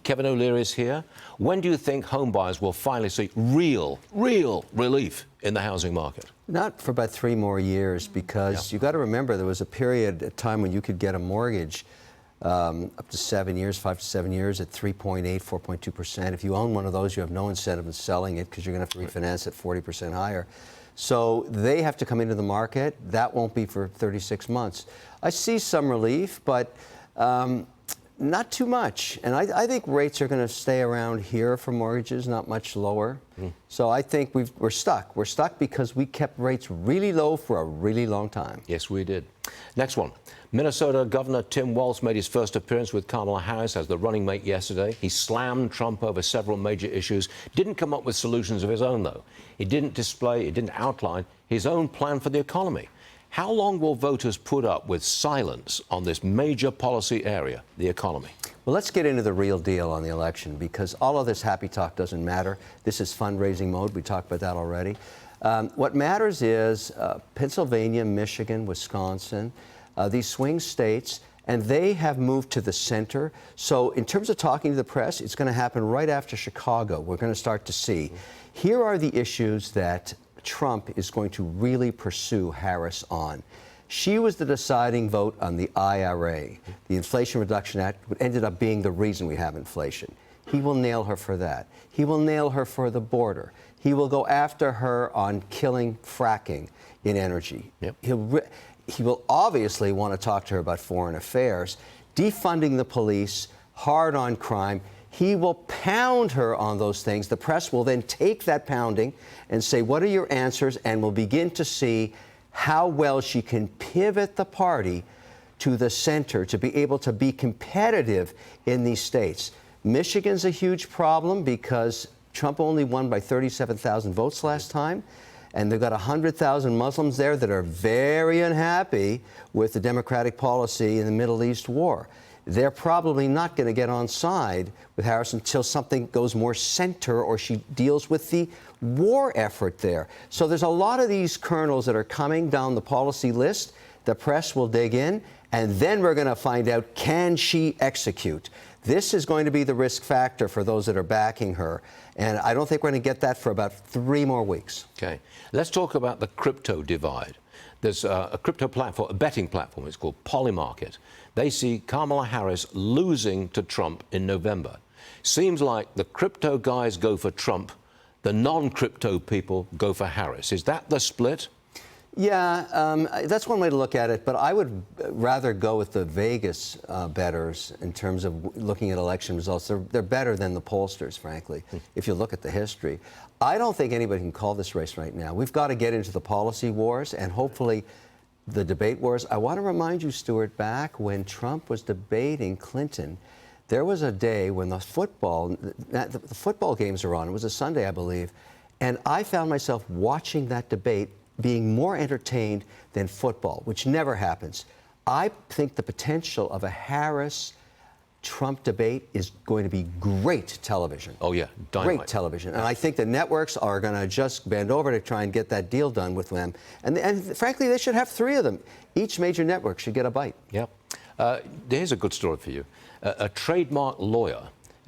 Kevin O'Leary is here. When do you think home buyers will finally see real relief in the housing market? Not for about 3 more years, because you got to remember there was a period of time when you could get a mortgage up to 7 years, 5 to 7 years at 3.8, 4.2%. If you own one of those, you have no incentive in selling it because you're going to have to refinance at 40% higher. So they have to come into the market. That won't be for 36 months. I see some relief, but not too much. And I think rates are going to stay around here for mortgages, not much lower. So I think we're stuck. We're stuck because we kept rates really low for a really long time. Yes, we did. Next one. Minnesota Governor Tim Walz made his first appearance with Kamala Harris as the running mate yesterday. He slammed Trump over several major issues. Didn't come up with solutions of his own, though. He didn't outline his own plan for the economy. How long will voters put up with silence on this major policy area, the economy? Well, let's get into the real deal on the election, because all of this happy talk doesn't matter. This is fundraising mode. We talked about that already. What matters is Pennsylvania, Michigan, Wisconsin, these swing states, and they have moved to the center. So in terms of talking to the press, it's going to happen right after Chicago. We're going to start to see. Here are the issues that Trump is going to really pursue Harris on. She was the deciding vote on the IRA. The Inflation Reduction Act ended up being the reason we have inflation. He will nail her for that. He will nail her for the border. He will go after her on killing fracking in energy. He will obviously want to talk to her about foreign affairs, defunding the police, hard on crime. He will pound her on those things. The press will then take that pounding and say, what are your answers? And we'll begin to see how well she can pivot the party to the center to be able to be competitive in these states. Michigan's a huge problem because Trump only won by 37,000 votes last time. And they've got 100,000 Muslims there that are very unhappy with the Democratic policy in the Middle East war. They're probably not going to get on side with Harris until something goes more center or she deals with the war effort there. So there's a lot of these kernels that are coming down the policy list. The press will dig in, and then we're going to find out, can she execute? This is going to be the risk factor for those that are backing her. And I don't think we're going to get that for about 3 more weeks. Okay. Let's talk about the crypto divide. There's a crypto platform, a betting platform, it's called Polymarket. They see Kamala Harris losing to Trump in November. Seems like the crypto guys go for Trump, the non-crypto people go for Harris. Is that the split? Yeah, that's one way to look at it, but I would rather go with the Vegas bettors in terms of looking at election results. They're better than the pollsters, frankly, if you look at the history. I don't think anybody can call this race right now. We've got to get into the policy wars and hopefully the debate wars. I want to remind you, Stuart, back when Trump was debating Clinton, there was a day when the football games are on. It was a Sunday, I believe, and I found myself watching that debate being more entertained than football, which never happens. I think the potential of a Harris-Trump debate is going to be great television. Oh, yeah, dynamite. Great television. And I think the networks are going to just bend over to try and get that deal done with them. And frankly, they should have 3 of them. Each major network should get a bite. Yep. Here's a good story for you. A trademark lawyer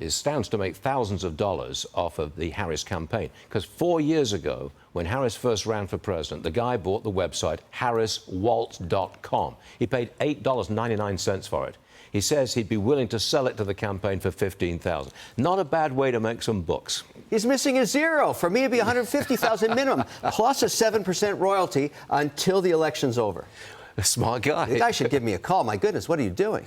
stands to make thousands of dollars off of the Harris campaign. Because 4 years ago, when Harris first ran for president, the guy bought the website harriswaltz.com. He paid $8.99 for it. He says he'd be willing to sell it to the campaign for $15,000. Not a bad way to make some bucks. He's missing a zero. For me, it'd be $150,000 minimum, plus a 7% royalty until the election's over. A smart guy. The guy should give me a call. My goodness, what are you doing?